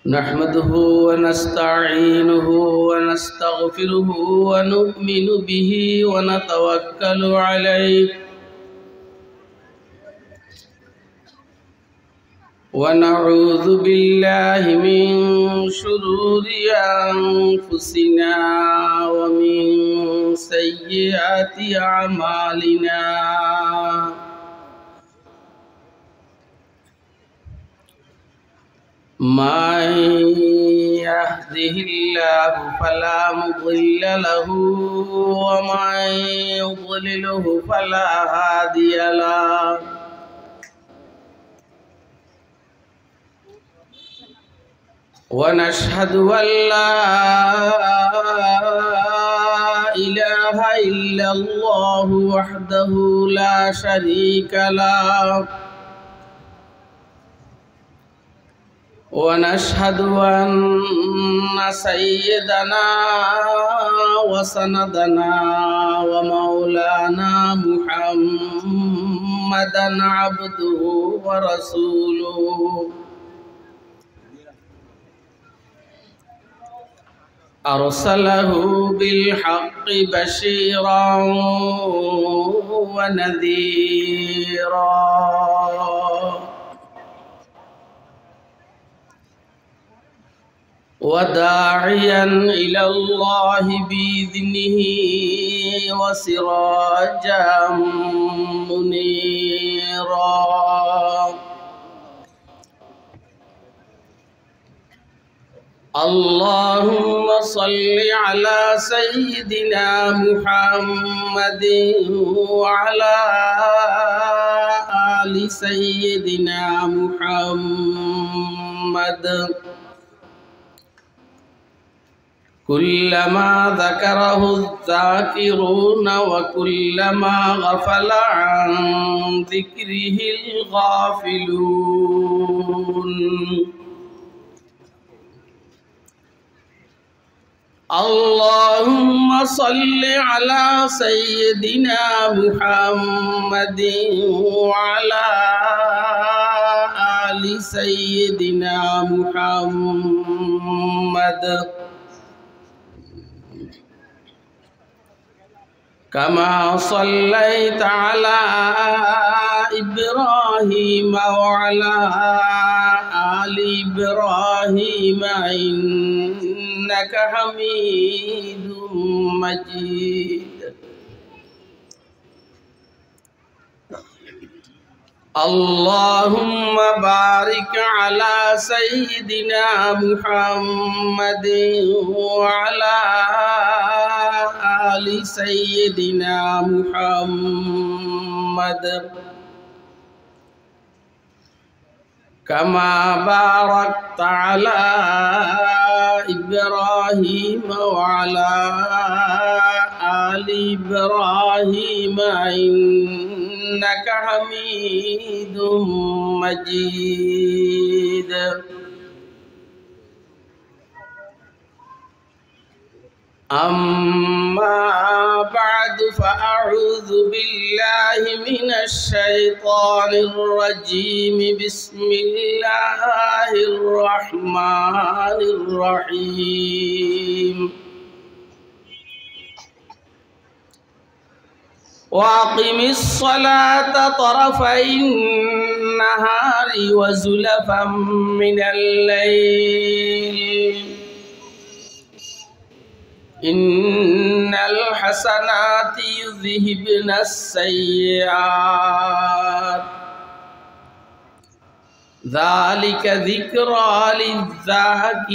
नहमदुहु व नस्तईनुहु व नस्तगफिरुहु व नु'मिनु बिही व नतवक्कलु अलैहि व नऊज़ु बिल्लाहि मिन शुरूरि अनफुसिना व मिन सय्यिआति अमालिना। मन यहदिहिल्लाहु फला मुदिल्ल लहु व मन युद्लिलहु फला हादिय लहु। व नशहदु अल्ला इलाहा इल्लल्लाहु वहदहु ला शरीका लहु व नशहदु अन्ना सय्यदना व सनदना व मौलाना मुहम्मदन अब्दुहु व रसूलुहु। अरसलहु बिलहक्कि बशीरन व नज़ीरा व दाइयन इलल्लाहि बिइज़्निही व सिराजम मुनीरा। अल्लाहुम्मा सल्लि अला सय्यिदिना मुहम्मदिन व अला आलि सय्यिदिना मुहम्मद। कुल्लमा ज़करहु ज़ाकिरून व कुल्लमा गफ़ल अन ज़िक्रिहिल गाफ़िलून। अल्लाहुम्मा सल्लि अला सय्यिदिना मुहम्मदिन व अला आलि सय्यिदिना मुहम्मद कमा सल्लैता अला इब्राहीम व अला आलि इब्राहीम इन्नका हमीदुम मजीद। अल्लाहुम्मा बारिक अला सय्यिदिना मुहम्मदिन व अला आलि सय्यिदिना मुहम्मद कमा बारकता अला इब्राहीम व अला आलि इब्राहीम इन्नका हमीदुम मजीद। अम्मा बअद फ़अऊज़ु बिल्लाहि मिनश शैतानिर रजीम। बिस्मिल्लाहिर रहमानिर रहीम। वाक़िमिस सलाता तरफ़इन नहारि व ज़ुलफ़म मिनल लैल इन्नल हसनाति युज़हिबनस सय्यिआत ज़ालिका ज़िक्रा लिज़्ज़ाकिरीन।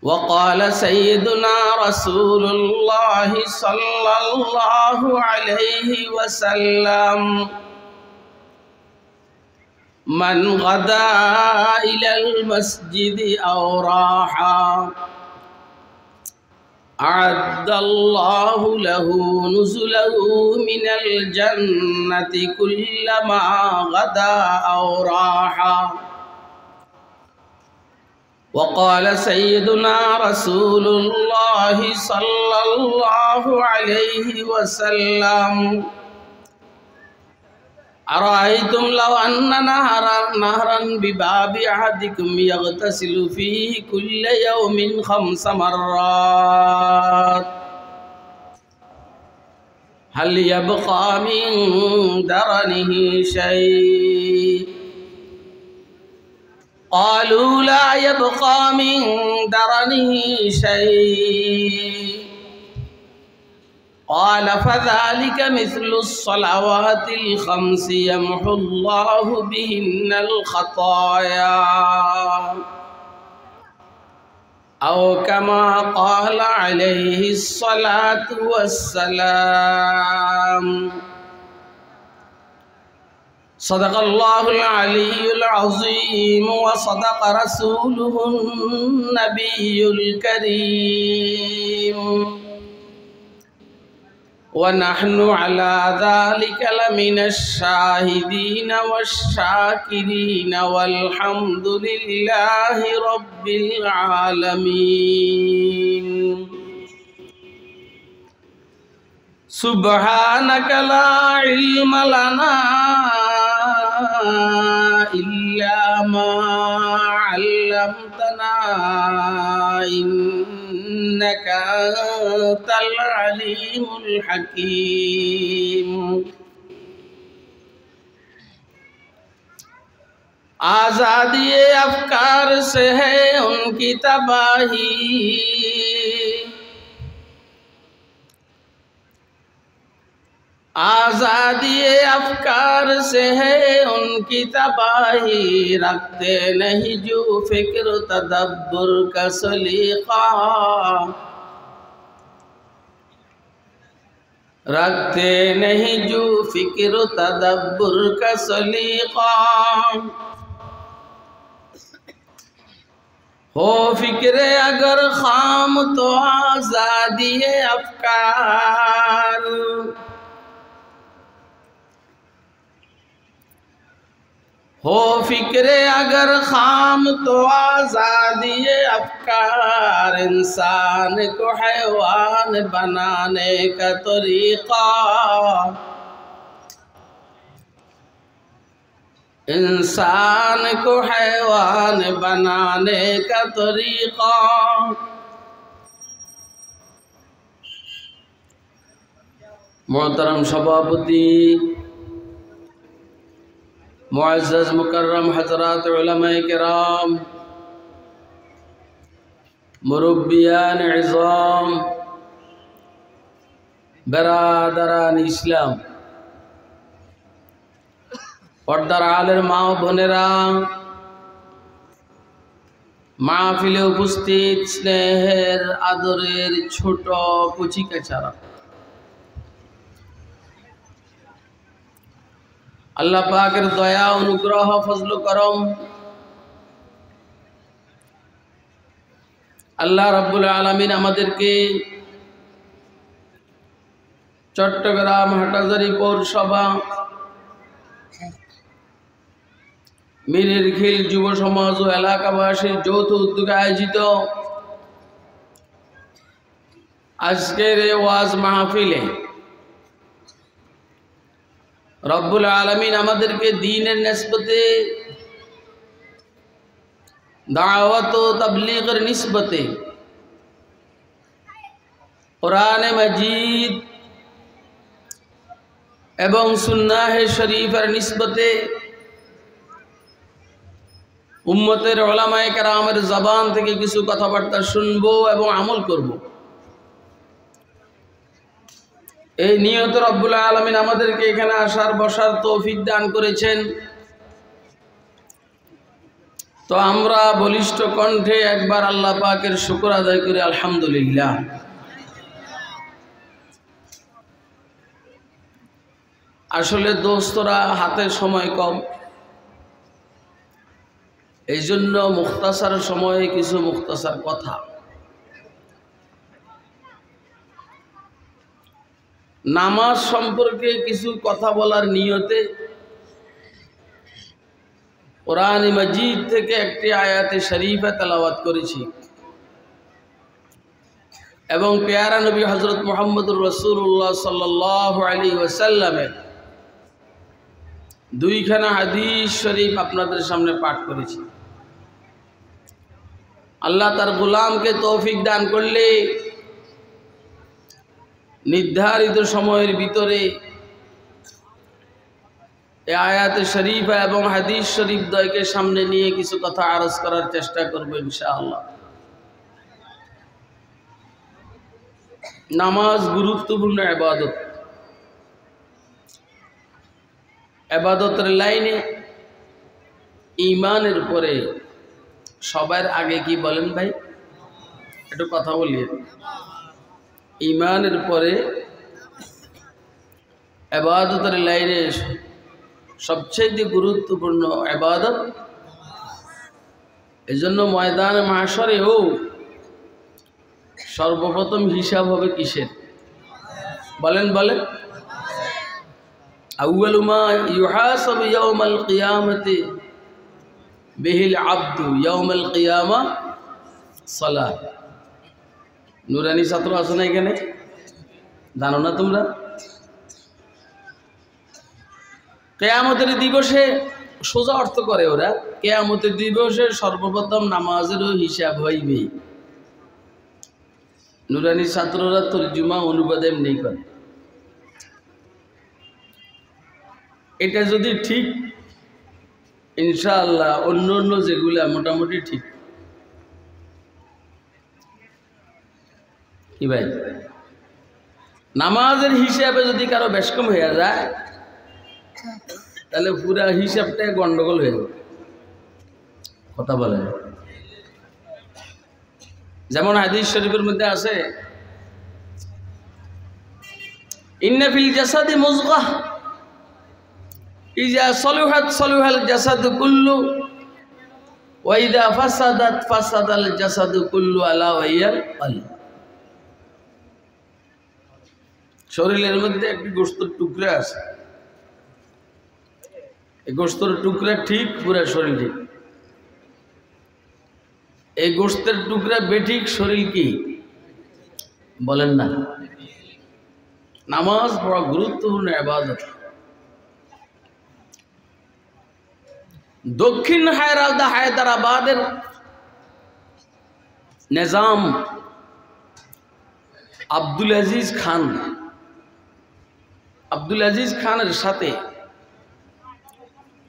वक़ाल सय्यदुना रसूलुल्लाहि सल्लल्लाहु अलैहि वसल्लम मन गदा इलल मस्जिदि औ राहा अअद्दल्लाहु लहु नुज़ुलहु मिनल जन्नति कुल्लमा गदा औ राहा। वक़ाल सय्यदुना रसूलुल्लाहि सल्लल्लाहु अलैहि वसल्लम أرأيتم لو أن نهرا بباب أحدكم يغتسل فيه كل يوم 5 مرات هل يبقى من درنه شيء؟ قالوا لا يبقى من درنه شيء قال فذلك مثل الصلوات الخمس يمحو الله بهن الخطايا أو كما قال عليه الصلاة والسلام صدق الله العلي العظيم وصدق رسوله النبي الكريم ونحن على ذلك لمن الشاهدين والشاكرين والحمد لله رب العالمين سبحانك لا علم لنا إلا ما علمتنا إنك أنت العليم الحكيم आज़ादी अफकार से है उनकी तबाही आज़ादी अफकार से है उनकी तबाही रखते नहीं जो फिक्र तदब्बुर का सलीका रखते नहीं जो फिक्र तदब्बुर का सलीका हो फिक्र अगर खाम तो आज़ादी अफकार हो फिक्र अगर खाम तो आज़ादी अफकार इंसान को हैवान बनाने का तरीक़ा इंसान को हैवान बनाने का तरीक़ा मोहतरम सभापति मुअज़्ज़ज़ मुकर्रम हज़रात उलमाए किराम मुरब्बियान इज़ाम बरादरान इस्लाम पर्दार आलेर मा बोनेरा महफिले उपस्थित स्नेहेर आदरेर छोट कचिकाचारा अल्लाह पाकेर दया अनुग्रह फजल करम अल्लाह रब्बुल आलामीन आमादेरके चट्टग्राम हाटाजारी पौरसभा मीरखिल युव समाज और एलाकाबासीर যৌথ उद्योगे आयोजित आजकेर ওয়াজ মাহফিলে रब्बुल आलमीन आमादेरके दीनेर निस्बते दावत और तबलीगेर निस्बते कुरान मजीद एवं सुन्नाह शरीफेर निस्बते उम्मतेर उलामाए केरामेर जबान थेके किछु कथाबार्ता शुनबो एवं आमल करब এই নিয়ত রব্বুল আলামিন আমাদেরকে এখানে আসার বসার তৌফিক দান করেছেন। তো আমরা বলিষ্ঠ কণ্ঠে একবার আল্লাহ পাকের শুকর আদায় করি আলহামদুলিল্লাহ। আসলে দোস্তরা হাতে সময় কম, এই জন্য মুখতাসার সময়ে কিছু মুখতাসার কথা। নামাজ সম্পর্কে কিছু কথা বলার নিয়তে কোরআন মাজিদ থেকে একটি আয়াতে শরীফা তেলাওয়াত করেছি এবং প্যারা নবী হযরত মুহাম্মদুর রাসূলুল্লাহ সাল্লাল্লাহু আলাইহি ওয়াসাল্লামের দুইখানা হাদিস শরীফ আপনাদের সামনে পাঠ করেছি। আল্লাহ তার গোলামকে তৌফিক দান করলে নির্ধারিত সময়ের ভিতরে এই আয়াতে শরীফা এবং হাদিস শরীফ দ্বয়কে সামনে নিয়ে কিছু কথা আরজ করার চেষ্টা করব ইনশাআল্লাহ। নামাজ গুরুত্বপূর্ণ ইবাদত। ইবাদতের লাইনে ঈমানের পরে সবার আগে কি বলেন ভাই? একটু কথা বলি। ঈমানের পরে ইবাদতের লাইনে সবচেয়ে গুরুত্বপূর্ণ ইবাদত। এজন্য ময়দানে মাহশরেও সর্বপ্রথম হিসাব হবে কিসের? বলেন বলেন। আউয়ালু মা ইউহাসাবু ইয়াউমাল কিয়ামাতি বিহিল আবদু ইয়াউমাল কিয়ামা সালাত। নুরানি ছাত্র আছো না এখানে? জানো না তোমরা? কিয়ামতের দিবসে সোজা অর্থ করে ওরা, কিয়ামতের দিবসে সর্বপ্রথম নামাজেরও হিসাব হইবে। নুরানি ছাত্ররা তর্জুমা অনুবাদ এমনি করে। এটা যদি ঠিক, ইনশাআল্লাহ অন্য অন্য যেগুলা মোটামুটি ঠিক। কি ভাই, নামাজের হিসাবে যদি কারো বেশকম হয়ে যায় তাহলে পুরা হিসাবটা গন্ডগোল হয়ে যাবে। কথা বলেন। যেমন হাদিস শরীফের মধ্যে আছে, ইন্না ফিল জাসাদি মুযগাহ ইযা সলুহাত সলুহাল জাসাদু কুল্লু ওয়া ইযা ফাসাদাত ফাসাদাল জাসাদু কুল্লু আলা ওয়া হিয়াল কলব। শরীরের মধ্যে একটি গোশতের টুকরা আছে, এই গোশতের টুকরা ঠিক, পুরা শরীর ঠিক। এই গোশতের টুকরা বেঠিক, শরীর কি? বলেন না। নামাজ বড় গুরুত্বপূর্ণ ইবাদত। দক্ষিণ হায়দ্রাবাদের নিজাম আব্দুল আজিজ খানের সাথে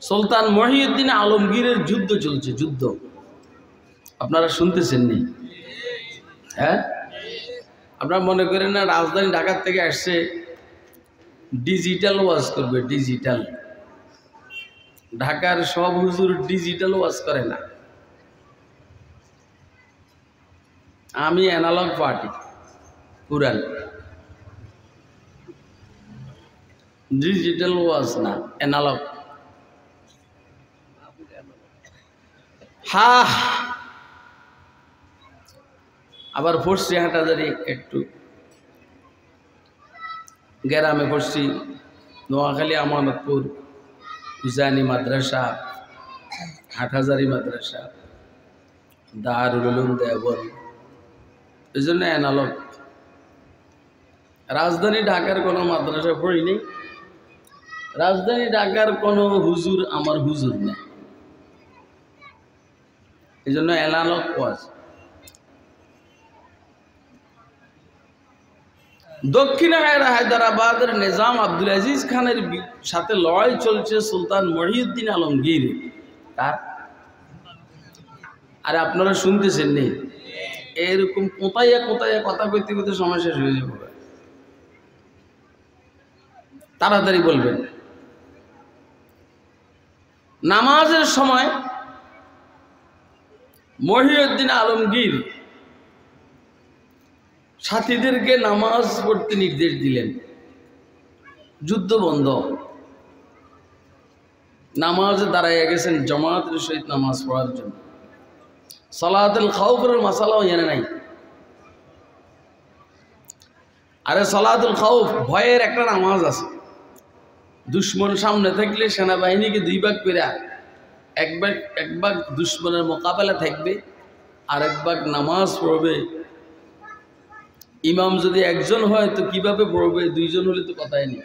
সুলতান মহিউদ্দিন আলমগীরের যুদ্ধ চলছে। যুদ্ধ আপনারা শুনতেছেন নি? হ্যাঁ, আপনারা মনে করেন না রাজধানী ঢাকার থেকে আসছে ডিজিটাল ওয়াজ করবে? ডিজিটাল, ঢাকার সব হুজুর ডিজিটাল ওয়াজ করে না। আমি অ্যানালগ পার্টি, পুরান। ডিজিটাল ওয়াজ না, অ্যানালগ। আবার পড়ছি হাটাজারি, একটু গ্রামে পড়ছি, নোয়াখালী আমানতপুর, হুসাইনি মাদ্রাসা, হাটহাজারি মাদ্রাসা, দারুল উলুম দেওবন্দ। এই জন্য অ্যানালগ। রাজধানী ঢাকার কোনো মাদ্রাসা পড়িনি, রাজধানী ঢাকার কোনো হুজুর আমার হুজুর নেই। এই জন্য অ্যানালগ ওয়াজ। দক্ষিণ হায়দ্রাবাদের নিজাম আব্দুল আজিজ খানের সাথে লড়াই চলছে সুলতান মহিউদ্দিন আলমগীর। তার আরে আপনারা শুনতেছেন নি? এরকম কোথায় কোথায় কথা কইতে কইতে সময় শেষ হয়ে যাবে। তাড়াতাড়ি বলবেন। নামাজের সময় মহিউদ্দিন আলমগীর সাথীদেরকে নামাজ পড়তে নির্দেশ দিলেন। যুদ্ধ বন্ধ, নামাজে দাঁড়াইয়া গেছেন জামাতের সহিত নামাজ পড়ার জন্য। সালাতুল খাউফের মাসালাও জানে নাই। আরে সালাতুল খাউফ ভয়ের একটা নামাজ আছে। দুশ্মন সামনে থাকলে সেনাবাহিনীকে দুই ভাগ করে, এক ভাগ দুশ্মনের মোকাবেলা থাকবে, আর এক ভাগ নামাজ পড়বে। ইমাম যদি একজন হয় তো কিভাবে পড়বে? দুইজন হলে তো কথাই নেই।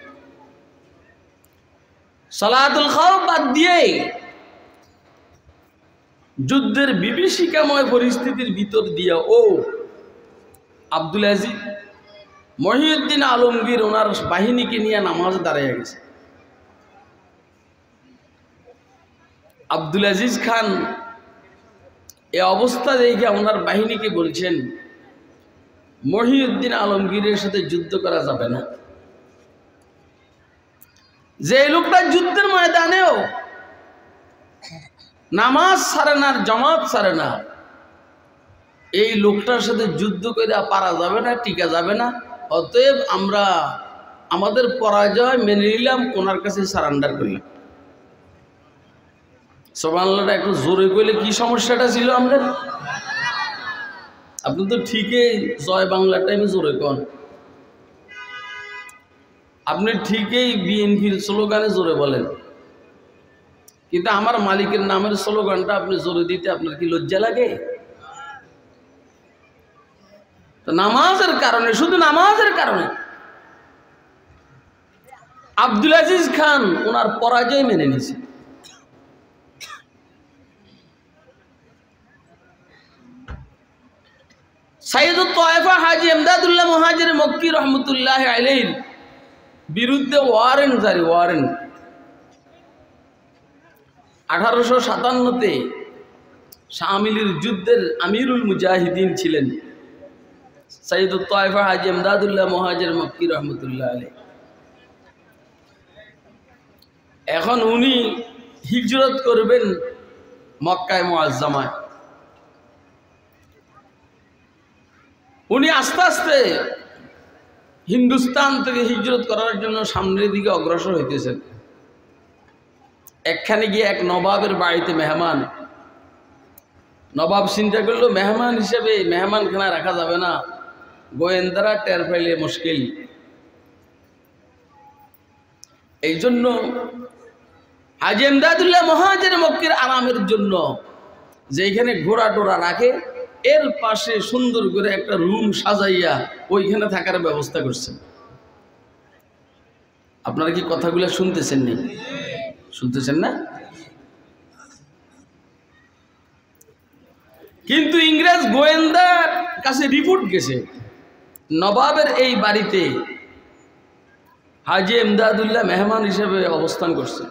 সালাতুল খাওফ বাদ দিয়ে যুদ্ধের বিভীষিকাময় পরিস্থিতির ভিতর দিয়া আব্দুল আজিজ মহিউদ্দিন আলমগীর ওনার বাহিনীকে নিয়ে নামাজে দাঁড়িয়ে গেছে। আব্দুল আজিজ খান এ অবস্থা দেখে ওনার বাহিনীকে বলছেন, মহিউদ্দিন আলমগীরের সাথে যুদ্ধ করা যাবে না। যে লোকটা যুদ্ধের ময়দানেও নামাজ ছাড়ে না, জামাত ছাড়ে না, এই লোকটার সাথে যুদ্ধ করে পারা যাবে না, টিকা যাবে না। অতএব আমরা আমাদের পরাজয় মেনে নিলাম, ওনার কাছে সারেন্ডার করলাম। সুবহানাল্লাহ, একটু জোরে কইলে কি সমস্যাটা ছিল আমাদের? আপনি তো ঠিকই জয় বাংলার টাইমে জোরে কন, আপনি ঠিকই বিএনপির স্লোগানে জোরে বলেন, কিন্তু আমার মালিকের নামের স্লোগানটা আপনি জোরে দিতে আপনার কি লজ্জা লাগে? তো নামাজের কারণে, শুধু নামাজের কারণে আব্দুল আজিজ খান ওনার পরাজয় মেনে নিয়েছে। সাইয়্যিদুত তায়েফা হাজী ইমদাদুল্লাহ মুহাজির মক্কি রহমতুল্লাহ আলাইহির বিরুদ্ধে ওয়ারেন্ট জারি, ওয়ারেন্ট 1857-তে শামিলির যুদ্ধের আমিরুল মুজাহিদিন ছিলেন সাইয়্যিদুত তায়েফা হাজী ইমদাদুল্লাহ মুহাজির মক্কি রহমতুল্লাহ আলাইহি। এখন উনি হিজরত করবেন মক্কায় মুআজ্জামায়। উনি আস্তে আস্তে হিন্দুস্তান থেকে হিজরত করার জন্য সামনের দিকে অগ্রসর হইতেছেন। একখানে গিয়ে এক নবাবের বাড়িতে মেহমান, নবাব চিন্তা করলো মেহমান হিসেবে মেহমানখানা রাখা যাবে না, গোয়েন্দারা টের পাইলে মুশকিল। এই জন্য হাজী ইমদাদুল্লাহ মুহাজির মক্কির আরামের জন্য যেখানে ঘোড়া টোড়া রাখে এর পাশে সুন্দর করে একটা রুম সাজাইয়া ওইখানে থাকার ব্যবস্থা করছেন। আপনারা কি কথাগুলো শুনতেছেন? নি শুনতেছেন না? কিন্তু ইংরেজ গোয়েন্দার কাছে রিপোর্ট গেছে নবাবের এই বাড়িতে হাজী ইমদাদুল্লাহ মেহমান হিসেবে অবস্থান করছে।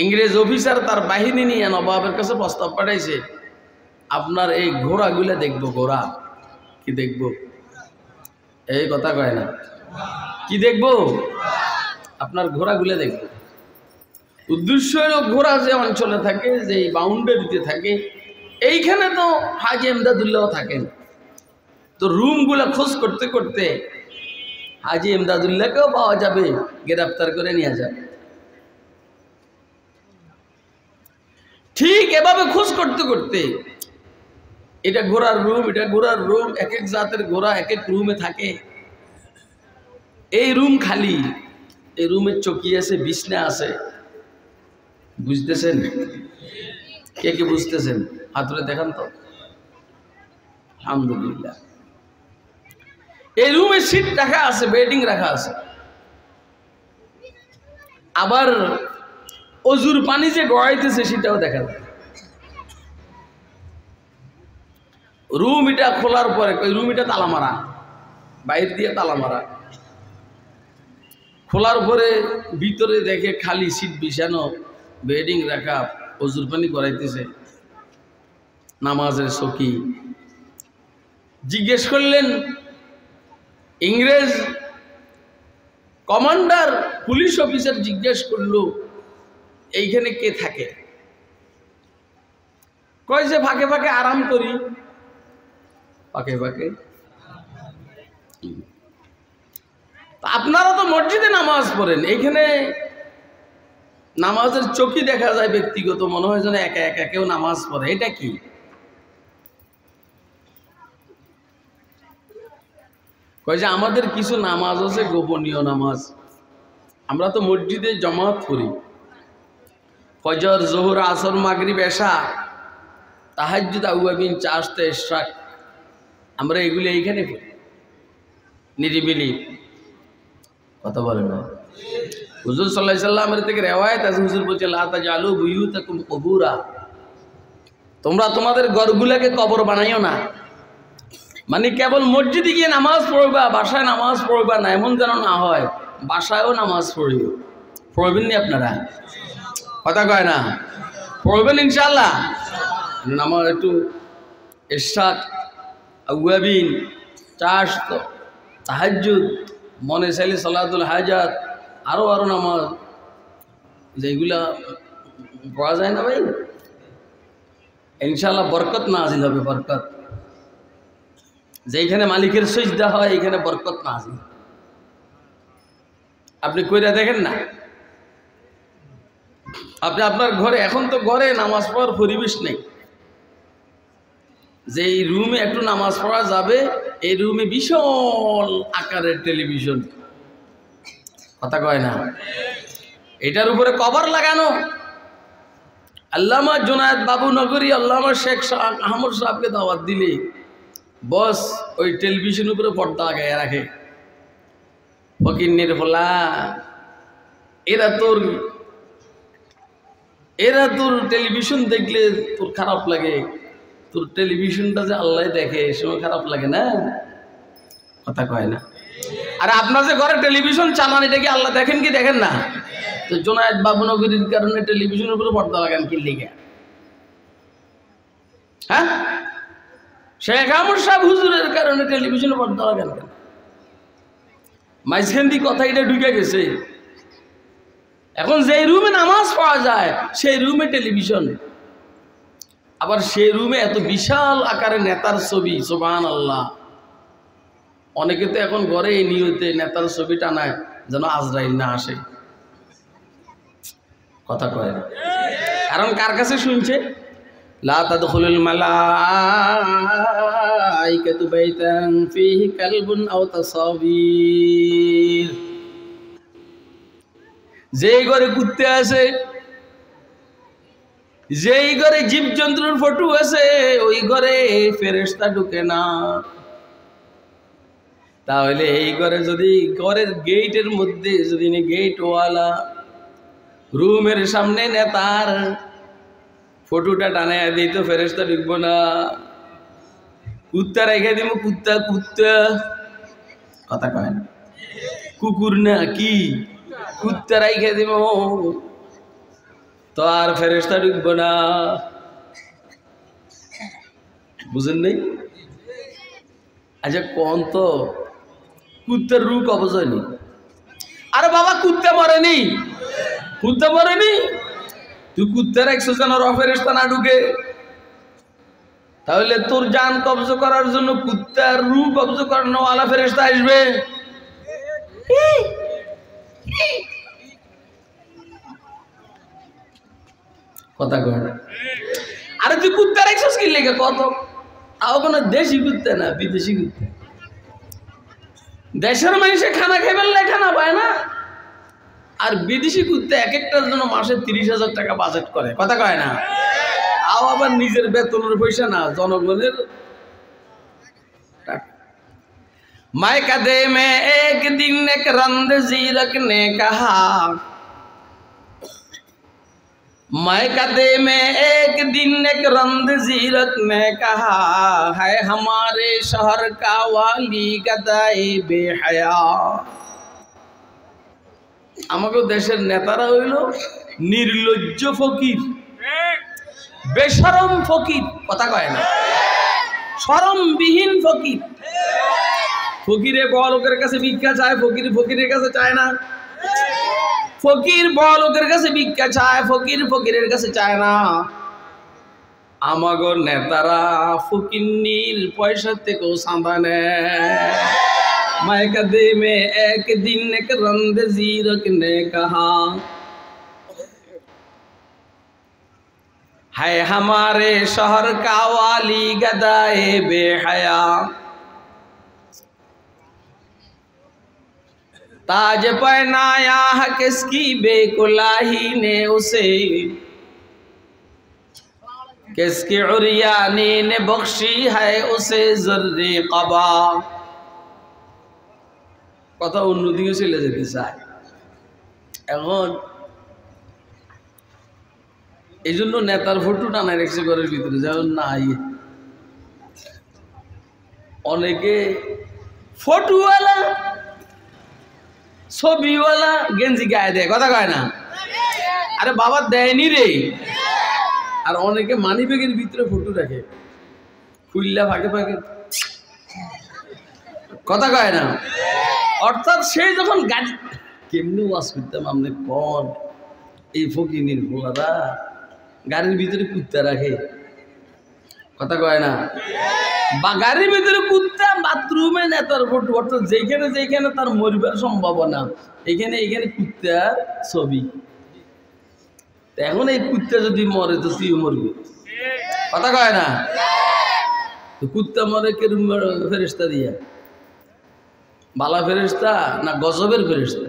ইংরেজ অফিসার তার বাহিনী নিয়ে নবাবের কাছে প্রস্তাব পাঠাইছে, আপনার এই ঘোড়াগুলো দেখবো। ঘোড়া কি দেখবো? এই কথা কয় না, কি দেখবো? আপনার ঘোড়াগুলো দেখবো। উদ্দেশ্য হলো ঘোড়া যে অঞ্চলে থাকে, যে বাউন্ডারিতে থাকে, এইখানে তো হাজী ইমদাদুল্লাহ থাকেন। তো রুমগুলো খোঁজ করতে করতে হাজী ইমদাদুল্লাহকেও পাওয়া যাবে, গ্রেফতার করে নিয়ে যাবে। ঠিক এভাবে খোঁজ করতে করতে এটা ঘোড়ার রুম, এটা ঘোড়ার রুম, এক এক জাতের ঘোড়া এক এক রুমে থাকে। এই রুম খালি, এই রুমের চকি আছে, বিছনা আছে। বুঝতেছেন? কে কে বুঝতেছেন? হাত তুলে দেখান তো। আলহামদুলিল্লাহ। এই রুমে সিট রাখা আছে, বেডিং রাখা আছে। আবার অজুর পানি যে গড়াইতেছে সেটাও দেখা যায়। রুম এটা খোলার পরে রুম এটা তালা মারা, বাইরে দিয়ে তালা মারা। খোলার পরে ভিতরে দেখে খালি সিট বিছানো, বেডিং রাখা, অজুর পানি গড়াইতেছে, নামাজের চকি। জিজ্ঞেস করলেন ইংরেজ কমান্ডার, পুলিশ অফিসার জিজ্ঞেস করলো এইখানে কে থাকে? কয় যে ফাঁকে ফাঁকে আরাম করি। ফাঁকে ফাঁকে? আপনারা তো মসজিদে নামাজ পড়েন, এইখানে নামাজের চকি দেখা যায় ব্যক্তিগত, মনে হয় যেন একা একা কেউ নামাজ পড়ে। এটা কি? কয় যে আমাদের কিছু নামাজ আছে গোপনীয় নামাজ, আমরা তো মসজিদে জামাত করি, ফজর, জোহর, আসর, মাগরিব, এশা, তাহাজ্জুদ, আওয়াবিন, চাশতে, ইশরাক, আমরা এগুলি এইখানে পড়ি নিরিবিলি। কথা বলে না। হুজুর সাল্লাল্লাহু আলাইহি সাল্লামের থেকে রিওয়ায়াত আছে, হুজুর বলছে লা তাজালু বুয়ুতাকুম কুবুরা, তোমরা তোমাদের ঘরগুলোকে কবর বানাইও না। মানে কেবল মসজিদে গিয়ে নামাজ পড়বা, বাসায় নামাজ পড়বা না, এমন যেন না হয়। বাসায়ও নামাজ পড়িও। পড়বেন নি আপনারা? কথা কয় না? পড়বেন ইনশাআল্লাহ। নামাজ একটু ইশরাক, আওয়াবিন, চাশত, তাহাজ্জুদ, মনে চাইলে সালাতুল হাজাত, আরো নামাজ যেগুলা পড়া যায় না ভাই, ইনশাআল্লাহ বরকত নাযিল হবে। বরকত যেখানে মালিকের সিজদা হয় এখানে বরকত নাযিল। আপনি কইরা দেখেন না, আপনি আপনার ঘরে, এখন তো ঘরে নামাজ পড়ার পরিবেশ নেই, যে এই রুমে একটু নামাজ পড়া যাবে, এই রুমে বিশাল আকারের টেলিভিশন। কথা কয় না? এটার উপরে কভার লাগানো। আল্লামা জুনায়েদ বাবু নগরী, আল্লামা শেখ আহমদ সাহেবকে দাওয়াত দিলে বস ওই টেলিভিশন উপরে পর্দা লাগায় রাখে। ফকিন্নির ফলা, এরা তোর টেলিভিশন দেখলে তোর খারাপ লাগে, তোর টেলিভিশনটা যে আল্লাহ দেখে এ সময় খারাপ লাগে না? কথা কয় না? আর আপনার যে ঘরে টেলিভিশন চালান, এটা কি আল্লাহ দেখেন কি দেখেন না? তো জুনায়েদ বাবু নগরীর কারণে টেলিভিশনের উপরে পর্দা লাগান কি লিগে? হ্যাঁ, শেখ আহমদ সাহেব হুজুরের কারণে টেলিভিশনে পর্দা লাগান কেন? মাঝখান দিয়ে কথা এটা ঢুকে গেছে। এখন যেই রুমে নামাজ পড়া যায় সেই রুমে টেলিভিশন, আবার সেই রুমে এত বিশাল আকারে নেতার ছবি। সুবহানাল্লাহ। অনেকে তো এখন ঘরে এই নিয়তে নেতার ছবি টানায় যেন আজরাইল না আসে। কথা কয় না? কারণ কার কাছে শুনছে? লা তাদখুলুল মালাইকাতু বাইতান ফীহি কালবুন আও তাসাবির। যেই ঘরে কুত্তে আছে, যেই ঘরে জীবজন্তুর ফটো আছে, ওই ঘরে ফেরেশতা ঢুকে না। তাহলে এই ঘরে যদি ঘরের গেটের মধ্যে যদি গেটওয়ালা রুমের সামনে নেতার ফটোটা টানে দিই তো ফেরেশতা ঢুকবো না। কুত্তা রেখে দিব, কুত্তা। কথা কয় না? কুকুর না কি কুত্তা রেখে দিব তো আর ফেরেশতা ঢুকবো না। বুঝেন নাই? আচ্ছা কোন তো কুত্তার রূপ অবজয়নি? আরে বাবা কুত্তা মরেনি, কুত্তা মরেনি। তুই কুত্তার 100 জন ফেরেশতা না ঢুকে, তাহলে তোর জান কবজ করার জন্য কুত্তার রূপ কবজ করানো ওয়ালা ফেরেশতা আসবে? কথা কয় না? আরে তুই কুত্তার 100 কি লেগে কত? তাও কোনো দেশি কুত্তা না, বিদেশি কুত্তা। দেশের মানুষে খানা খাইবেন খানা পায় না, আর বিদেশি কুত্তা এক একটার জন্য মাসে 30,000 টাকা বাজেট করে। কথা কয় না? তাও আবার নিজের বেতনের পয়সা না, জনগণের টাকা। मैं कदे में एक दिन एक रंद जीरक ने कहा, मैं कदे में एक दिन एक रंद जीरक ने कहा, है हमारे शहर का वाली गदाए बेहया। আমাকে দেশের নেতারা হইল নির্লজ্জ ফকির, বেশরম ফকির। কথা কয় না? শরমবিহীন ফকির। ফকিরে বড় লোকের কাছে ভিক্ষা চায়, ফকির ফকিরের কাছে চায় না। ফকির বড় লোকের কাছে ভিক্ষা চায়, ফকির ফকিরের কাছে চায় না। আমাগো নেতারা ফকিন্নির পয়সা থেকেও চাঁদা নেয়। मैं कदे में एक दिन एक रंद जीरक ने कहा, है हमारे शहर का वाली गदाए बेहया। ताज पहनाया है किसकी बेकुलाही ने उसे, किसकी उरियानी ने बख्शी है उसे ज़र्रे क़बा। কথা অন্যদিকে চলে যেতে চায়। এখন এই জন্য নেতার ফটো টানায় রেখেছে ঘরের ভিতরে, যেমন নাই অনেকে ফটোওয়ালা ছবিওয়ালা গেঞ্জি গায়ে দেয়, কথা কয় না? আরে বাবা দেয়নি রে। আর অনেকে মানি ব্যাগের ভিতরে ফটো রাখে খুললা ফাঁকে ফাঁকে, কথা কয় না? অর্থাৎ সেই যখন গাড়ি কেমনি ওয়াশ করতাম আপনি কন, এই ফকিনির ভোলারা গাড়ির ভিতরে কুত্তা রাখে, কথা কয় না? বা গাড়ির ভিতরে কুত্তা, বাথরুমে নেতার ফটো, অর্থাৎ যেখানে যেখানে তার মরিবার সম্ভাবনা এখানে এখানে কুত্তার ছবি। এখন এই কুত্তা যদি মরে তো তুইও মরবি, কথা কয় না? তো কুত্তা মরে কেরম ফেরেশতা দিয়া, বালা ফেরেশতা না গজবের ফেরেশতা?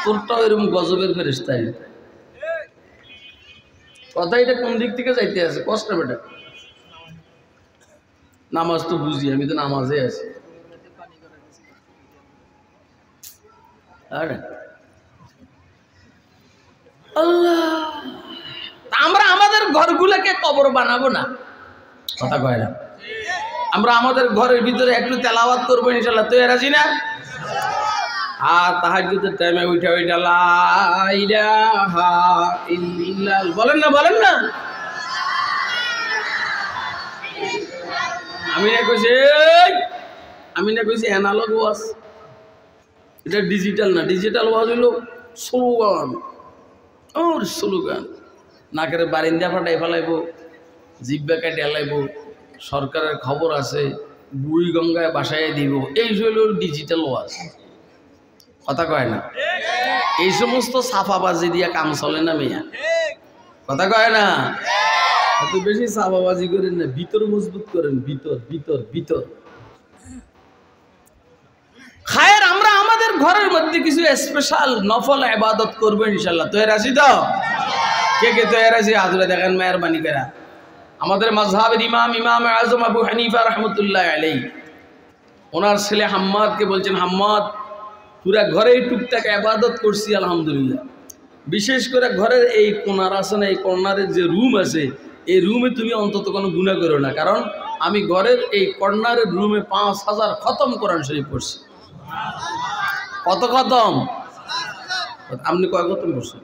তোরটাও এরকম গজবের ফেরেশতা। কথা এটা কোন দিক থেকে যাইতে আছে কষ্ট বেটা? নামাজ তো বুঝি, আমি তো নামাজে আছি। আল্লাহ, আমরা আমাদের ঘরগুলোকে কবর বানাবো না, কথা কয় না? আমরা আমাদের ঘরের ভিতরে একটু তেলাওয়াত করবো ইনশাআল্লাহ, তুই রাজি না? আর তাহাজ্জুদের টাইমে উঠা উঠা লা ইলাহা ইল্লাল্লাহ বলেন না, বলেন না? আমি না কইছি অ্যানালগ ওয়াজ, এটা ডিজিটাল না। ডিজিটাল ওয়াজ হইল স্লোগান, ওর স্লোগান নাকের বারিন্দা ফাটাই ফেলাইব, জিব্বা কাটিয়ে লাইব, সরকারের খবর আছে, বুড়ি গঙ্গায় বাসায় দিব, এই হইল ডিজিটাল ওয়াজ, কথা কয় না? এই সমস্ত সাফাবাজি দিয়া কাম চলে না মেয়া, কথা কয় না? এত বেশি সাফাবাজি করেন না, ভিতর মজবুত করেন, ভিতর ভিতর ভিতর। খায়ের আমরা আমাদের ঘরের মধ্যে কিছু স্পেশাল নফল ইবাদত করব ইনশাআল্লাহ, তো রাজি তো? কে কে তো রাজি? হাজুরা দেখেন মেহরবানি করে। আমাদের মাযহাবের ইমাম আযম আবু হানিফা রাহমাতুল্লাহ আলাইহি, ওনার ছেলে হাম্মাদকে বলছেন, হাম্মাদ পুরা ঘরে টুকটাক ইবাদত করছি আলহামদুলিল্লাহ, বিশেষ করে ঘরের এই কোণার আছে না, এই কর্নারের যে রুম আছে, এই রুমে তুমি অন্তত কোনো গুনাহ করো না, কারণ আমি ঘরের এই কর্নারের রুমে 5000 খতম কোরআন শরীফ পড়ছি। কত খতম? আপনি কয় খতম করছেন?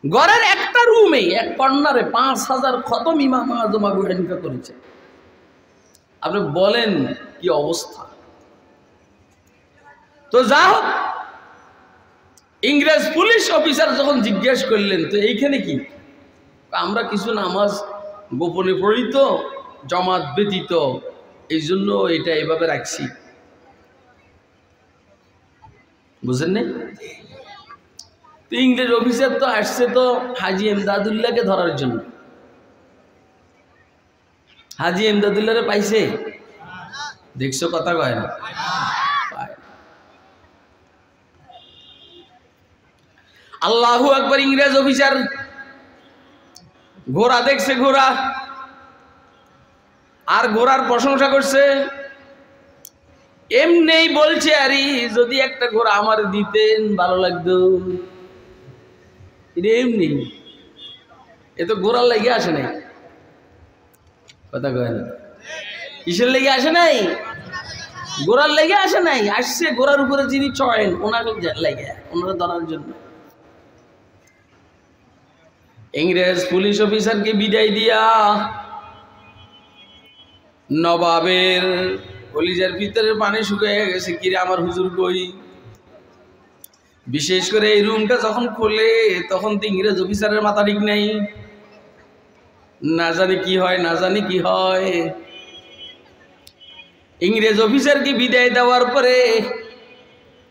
ঘরের একটা রুমে এক কর্নারে 5000 খতম ইমাম আযম আবু হানিফা করেছে। আপনি বলেন কি অবস্থা? তো যা হোক, ইংরেজ পুলিশ অফিসার যখন জিজ্ঞেস করলেন তো এইখানে কি, আমরা কিছু নামাজ গোপনে পড়ি তো জমাত ব্যতীত, এই জন্য এটা এইভাবে রাখছি, বুঝেন না? তো ইংরেজ অফিসার তো আসছে তো হাজী এমদাদুল্লাহকে ধরার জন্য। হাজী এমদাদুল্লাহরে পাইছে? দেখছো, কথা কয় না? আল্লাহু আকবার। ইংরেজ অফিসার ঘোড়া দেখছে, ঘোড়া, আর ঘোড়ার প্রশংসা করছে, এমনি বলছে, আরে যদি একটা ঘোড়া আমার দিতেন ভালো লাগতো। এমনি, এ তো ঘোড়ার লেগে আসে নাই, কথা কয় না? কিসের লেগে আসে নাই? ঘোড়ার লেগে আসে নাই, আসছে ঘোড়ার উপরে যিনি চড়েন ওনার লেগে, ওনারা ধরার জন্য। ইংরেজ পুলিশ অফিসারকে বিদায় দিয়া নবাবের কলিজার ভিতরে পানি শুকিয়ে গেছে, কিরে আমার হুজুর কই? বিশেষ করে এই রুমটা যখন খোলে তখন তো ইংরেজ অফিসারের মাথা ঠিক নাই, না জানি কি হয়, না জানি কি হয়। ইংরেজ অফিসারকে বিদায় দেওয়ার পরে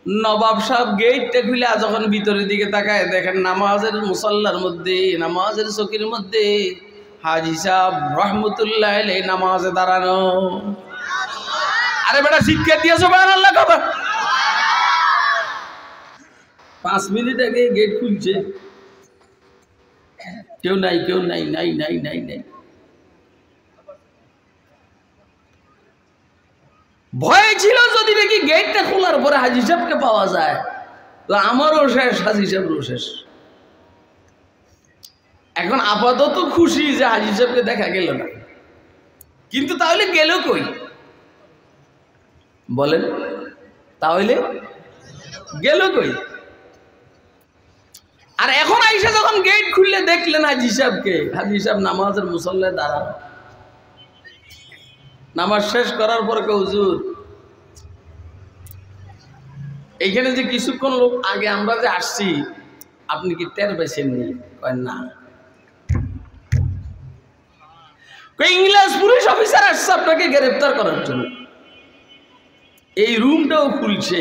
নবাব সাহেব গেটটা খুলে যখন ভিতরের দিকে তাকায়, দেখেন নামাজের মুসাল্লার মধ্যে, নামাজের চকির মধ্যে হাজী সাহেব রহমতুল্লাহ আলাইহি নামাজে দাঁড়ানো। আরে বেটা শিক্ষা দিয়েছো সুবহানাল্লাহ, খবর 5 মিনিট আগে গেট খুলছে, কেউ নাই, কেউ নাই, নাই নাই নাই নাই। ভয় ছিল যদি নাকি গেটটা খোলার পরে হাজী সাহেবকে পাওয়া যায় তো আমারও শেষ, হাজী সাহেবেরও শেষ। এখন আপাতত খুশি যে হাজী সাহেবকে দেখা গেল না, কিন্তু তাহলে গেল কই বলেন? তাহলে গেল কই? আর এখন আইসা যখন গেট খুললে দেখলেন হাজী সাহেবকে, হাজী সাহেব নামাজের মুসল্লায় দাঁড়ানো, নামাজ শেষ করার পরে কে হুজুর এইখানে যে কিছুক্ষণ লোক আগে আমরা যে আসছি আপনি কি টের পেয়েছেননি? কয় না। ইংলিশ পুলিশ অফিসার আসছে আপনাকে গ্রেফতার করার জন্য, এই রুমটাও খুলছে,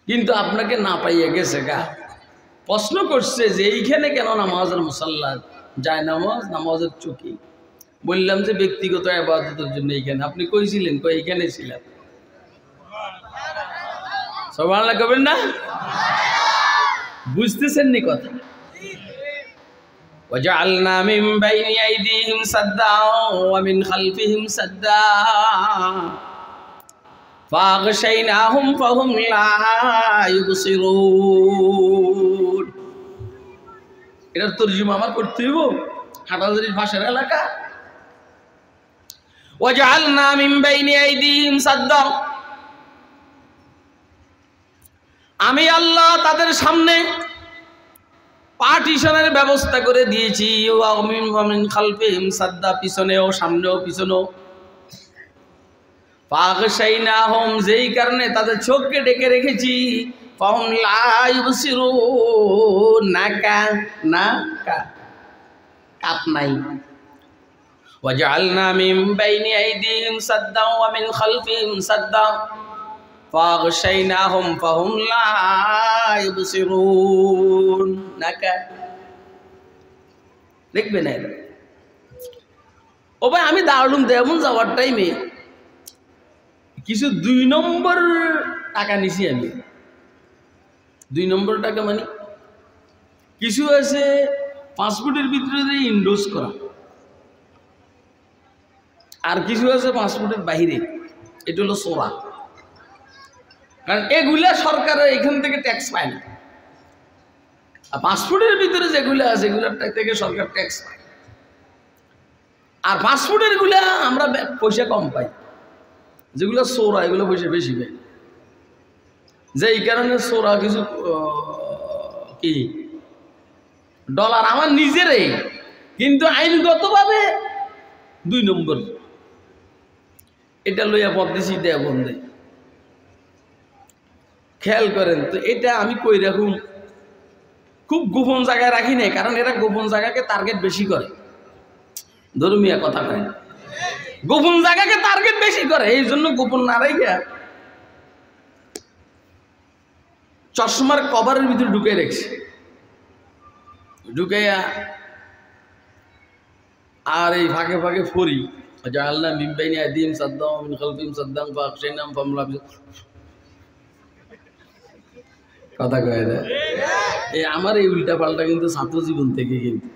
কিন্তু আপনাকে না পাইয়া গেছে গা। প্রশ্ন করছে যে এইখানে কেন নামাজের মুসাল্লা যায় নামাজের চুকি? বললাম যে ব্যক্তিগত ইবাদতের জন্য এইখানে। আপনি কইছিলেন? কই এইখানে ছিলাম। সুবহানাল্লাহ কবেন না? বুঝতেছেন নি কথা? وجعلنا من بين أيديهم سدا ومن خلفهم سدا فأغشيناهم فهم لا يبصرون। এটার তরজমা আমার করতে হইব, হাটাজারির ভাষার এলাকা। وجعلنا من بين أيديهم سدا, আমি আল্লাহ তাদের সামনে পার্টিশনের ব্যবস্থা করে দিয়েছি। ওয়ামিন খালফিহিম সাদ্দা, পিছনেও সামনেও পিছনেও। ফাগশাইনাহুম, যেই কারণে তাদের চোখকে ডেকে রেখেছি। ফাহুম লা ইউবসিরুন, নাকা না কা কাপ নাই। ওয়াজআলনা মিন বাইনি আইদিহিম সাদ্দা ওয়া মিন খালফিহিম সাদ্দা ফাগশাইনাহুম ফাহুম লা ইউবসিরুন, নাকা দেখবে না। ও ভাই, আমি দারুম দেমন যাওয়ার টাইমে কিছু 2 নম্বর টাকা নিছি। আমি 2 নম্বর টাকা মানে কিছু আছে পাসপোর্টের ভিতরে ইন্ডোজ করা, আর কিছু আছে পাসপোর্টের বাইরে। এটা হলো সোরা, কারণ এগুলা সরকারের এখান থেকে ট্যাক্স পায় না। আর পাসপোর্টের ভিতরে যেগুলো আছে এগুলোর থেকে সরকার ট্যাক্স পায়, আর পাসপোর্টের গুলা আমরা পয়সা কম পাই। যেগুলো সোরা এগুলো পয়সা বেশি পাই, যে এই কারণে সোরা কিছু কি ডলার আমার নিজেরই, কিন্তু আইনগতভাবে 2 নম্বর। এটা লইয়া পদ্মেশি দেয়া বন্ধে খেয়াল করেন তো। এটা আমি কই রাখুন, খুব গোপন জায়গায় রাখি নাই, কারণ এরা গোপন জায়গাকে টার্গেট বেশি করে। ধর্মীয় কথা কয়, গোপন জায়গাকে টার্গেট বেশি করে, এই জন্য গোপন না রেখে চশমার কভারের ভিতরে ঢুকে রেখেছে। ঢুকাইয়া আর এই ফাঁকে ফাঁকে ফরি জাআলনা মিন বাইনি আইদিহিম সাদ্দা ওয়া মিন খালফিহিম সাদ্দা ফাগশাইনাহুম ফাহুম লা ইউবসিরুন। কথা কয় না? এই আমার এই উল্টা পাল্টা কিন্তু ছাত্র জীবন থেকে, কিন্তু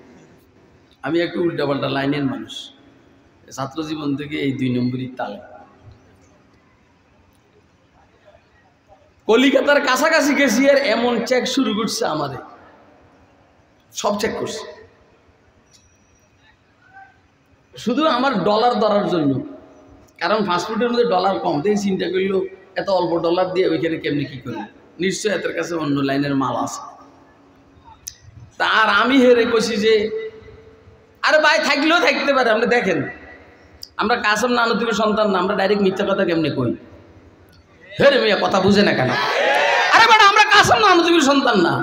আমি একটু উল্টা পাল্টা লাইনের মানুষ। ছাত্র জীবন থেকে এই 2 নম্বরই তালে। কলিকাতার কাছাকাছি গেছি আর এমন চেক শুরু করছে, আমারে সব চেক করছে, শুধু আমার ডলার ধরার জন্য। কারণ ফাস্টফুডের মধ্যে ডলার কম, তাই চিন্তা করলো এত অল্প ডলার দিয়ে ওইখানে কেমনি কি করবো, নিশ্চয় এদের কাছে অন্য লাইনের মাল আছে। আর আমি হেরে কইছি যে আরে ভাই থাকলেও থাকতে পারে, আপনি দেখেন আমরা কাসম নানুতুবির সন্তান না, আমরা ডাইরেক্ট মিথ্যা কথা কেমনে কই? হেরে মিয়া কথা বুঝে না কেন? আরে বাড়া, আমরা কাসম নানুতুবির সন্তান না।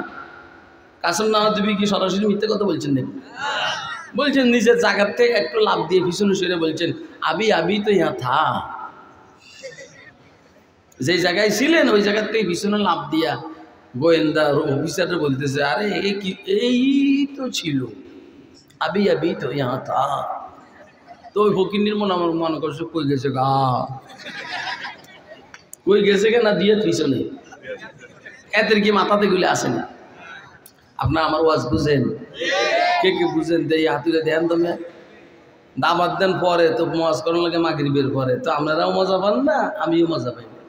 কাসম নানুতুবি কি সরাসরি মিথ্যা কথা বলছেন নাকি? বলছেন নিজের জায়গার থেকে একটু লাভ দিয়ে পিছনে সরে বলছেন আবি আবি তো ইহা থা। যেই জায়গায় ছিলেন ওই জায়গার থেকে পিছনে লাভ দিয়া গোয়েন্দা অফিসাররা বলতেছে আরে এই তো ছিল, আবি আবি তো ইহা থা। তো ওই ফকিন্নির মনে করছে কই গেছে গা, কই গেছে কে না দিয়ে পিছনে। এদের কি মাথাতে গুলি আসে না? আপনার আমার ওয়াজ বুঝেন? কে কে বুঝেন? দেই হাতুরে দেন তুমি। দাবাত দেন পরে তো মজ করার লাগে মাগরিবের পরে, তো আপনারাও মজা পান না, আমিও মজা পাই না।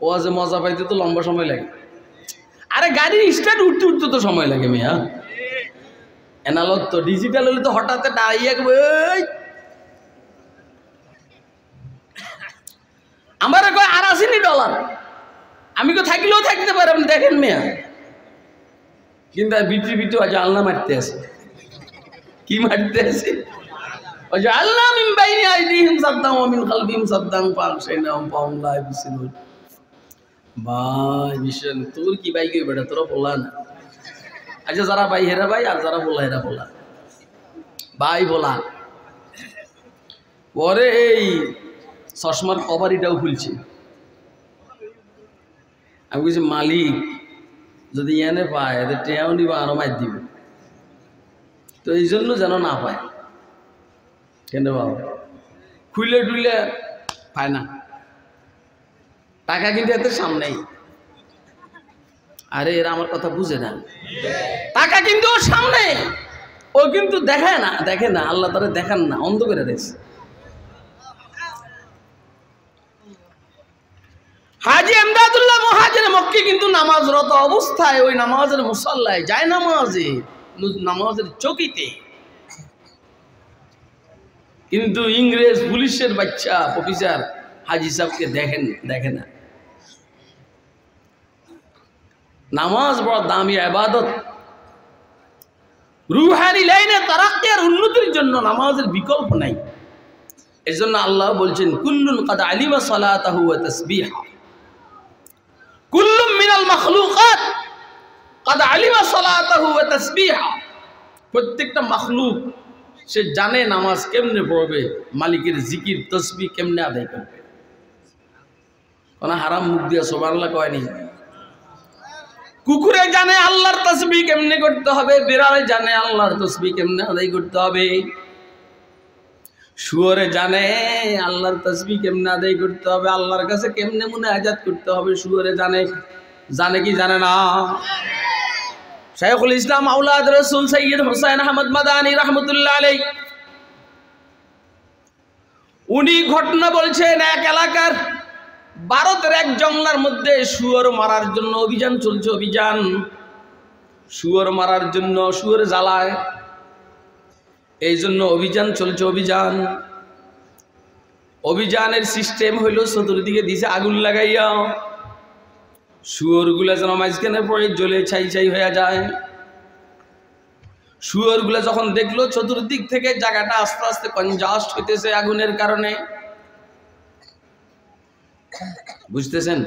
ওয়াজে মজা পাইতে তো লম্বা সময় লাগে। আরে গাড়ির স্টার্ট উঠতে উঠতে তো সময় লাগে মিয়া। এনালগ তো, ডিজিটাল হলে তো হঠাৎ দাঁড়িয়ে আমার কয় আর আসেনি ডলার, আমি তো থাকলেও থাকতে পারি, আপনি দেখেন মেয়া। কিন্তু বিটি বিটি আজ আল্লাহ মারতে আছে। কি মারতে আছে? ওই যে আল্লাহ মিন বাইনি আইদিহিম সাদ্দাম ওয়া মিন খালফিহিম সাদ্দাম ফাগশাইনাহুম ফাহুম লা ইউবসিরুন। ভাই মিশন তোর কি ভাই কই বেটা, তোরা বলা না। আচ্ছা যারা ভাই হেরা ভাই, আর যারা বলা হেরা বলা। ভাই বলা পরে এই চশমার কভারিটাও খুলছে। আমি বলছি মালিক যদি এনে পায় এদের টেয়াও নিবা, আরো মার দিব। তো এই জন্য যেন না পায়। কেন বাবা খুলে টুলে পায় না, টাকা কিন্তু এদের সামনেই। আরে এরা আমার কথা বুঝে না, টাকা কিন্তু ওর সামনে, ও কিন্তু দেখে না, আল্লাহ তারা দেখান না, অন্ধ করে রয়েছে। হাজী এমদাদুল্লাহ মুহাজির মক্কি কিন্তু নামাজরত অবস্থায় ওই নামাজের মুসাল্লায় যায়, নামাজের চকিতে, কিন্তু ইংরেজ পুলিশের বাচ্চা অফিসার হাজী সাহেবকে দেখে না। নামাজ বড় দামি ইবাদত, রুহানি লাইনে তারাক্কি আর উন্নতির জন্য নামাজের বিকল্প নাই। এজন্য আল্লাহ বলছেন কুল্লুন কাদ আলিমা সালাতাহু ওয়া তাসবিহা, কুল্লুম মিনাল মাখলুকাত কাদ আলিমা সালাতাহু ওয়া তাসবিহা। প্রত্যেকটা মাখলুক সে জানে নামাজ কেমনে পড়বে, মালিকের জিকির তসবিহ কেমনে আদায় করবে। কোন হারাম মুখ দিয়ে সুবহানাল্লাহ কয়নি। কুকুরে জানে আল্লাহর তসবিহ কেমনে করতে হবে, বিড়ালে জানে আল্লাহর তসবিহ কেমনে আদায় করতে হবে, শুয়োরে জানে আল্লাহর তসবিহ কেমনে আদায় করতে হবে, আল্লাহর কাছে কেমনে মুনাজাত করতে হবে, শুয়োরে জানে কি জানে না? শাইখুল ইসলাম আওলাদ রাসূল সৈয়দ হুসাইন আহমদ মাদানী রাহমাতুল্লাহ আলাইহি উনি ঘটনা বলছেন, এক এলাকার ভারতের এক জঙ্গলের মধ্যে শুয়োর মারার জন্য অভিযান চলছে। শুয়োর মারার জন্য, শুয়োর জ্বালায়, এই জন্য অভিযান চলছে। অভিযানের সিস্টেম হইল চতুর্দিকে দিছে আগুন লাগাইয়া, শুয়োরগুলা যেন মাঝখানে পড়ে জ্বলে ছাই হয়ে যায়। শুয়োরগুলা যখন দেখলো চতুর্দিক থেকে জায়গাটা আস্তে আস্তে কনজাস্ট হইতেছে আগুনের কারণে, বুঝতেছেন?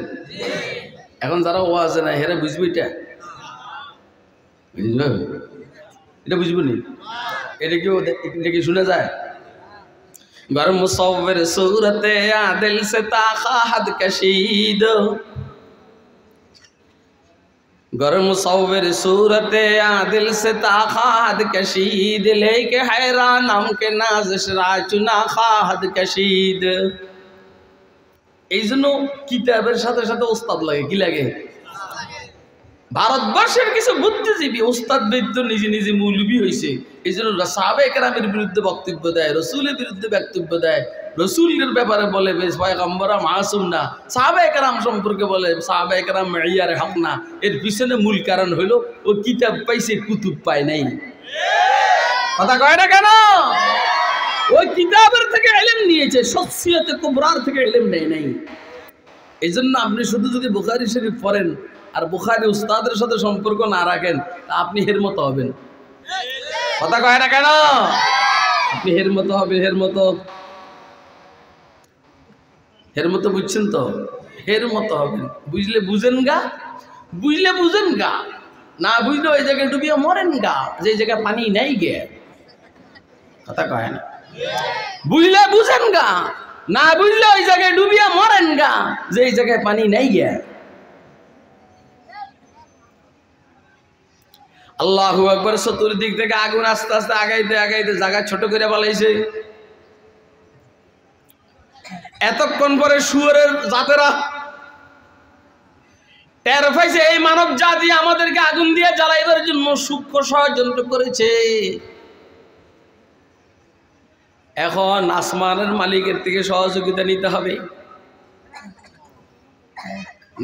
এখন যারা ও আছে না হেরা বুঝবি, এটা বুঝবো নি, এটা কি শুনে যায়? गर मुसव्विर सूरत आदिल से ताखा हद कशीद, गर मुसव्विर सूरत आदिल से ताखा हद कशीद, लेके हैरान हम के नाज़िश राचुना खा हद कशीद। এই জন্য কিতাবের সাথে সাথে ওস্তাদ লাগে। কি লাগে? ভারতবর্ষের কিছু বুদ্ধিজীবী ওস্তাদ বৈদ্য নিজে নিজে মৌলবী হয়েছে। এই জন্য সাহাবায়ে কেরামের বিরুদ্ধে বক্তব্য দেয়, রসুলের বিরুদ্ধে বক্তব্য দেয়, রসুলের ব্যাপারে বলে পয়গম্বররা মাসুম না, সাহাবায়ে কেরাম সম্পর্কে বলে সাহাবায়ে কেরাম মেয়ারে হক না। এর পিছনে মূল কারণ হইল ও কিতাব পাইছে, কুতুব পায় নাই। কথা কয় না কেন? ওই কিতাবের থেকে ইলম নিয়েছে, শখসিয়তে কুবরার থেকে ইলম নেয় নাই। এই জন্য আপনি শুধু যদি বুখারী শরীফ পড়েন আর বুখারী উস্তাদের সাথে সম্পর্ক না রাখেন, তা আপনি হের মতো হবেন। কথা কয় না কেন? আপনি হের মতো হবেন, হের মতো বুঝছেন তো? হের মতো হবেন। বুঝলে বুঝেন গা, না বুঝলে ওই জায়গায় ডুবিয়ে মরেন গা, যে জায়গায় পানি নাই গে। কথা কয় না? বুঝলে বুঝেন গা, না বুঝলে ওই জায়গায় ডুবিয়ে মরেন গা, যে এই জায়গায় পানি নাই গে। আল্লাহু আকবার। চতুর্দিক থেকে আগুন আস্তে আস্তে আগাইতে জায়গা ছোট করে বলাইছে। এতক্ষণ পরে শুয়োরের জাতেরা টের পাইছে এই মানব জাতি আমাদেরকে আগুন দিয়ে জ্বালাইবার জন্য সূক্ষ্ম ষড়যন্ত্র করেছে। এখন আসমানের মালিকের থেকে সহযোগিতা নিতে হবে।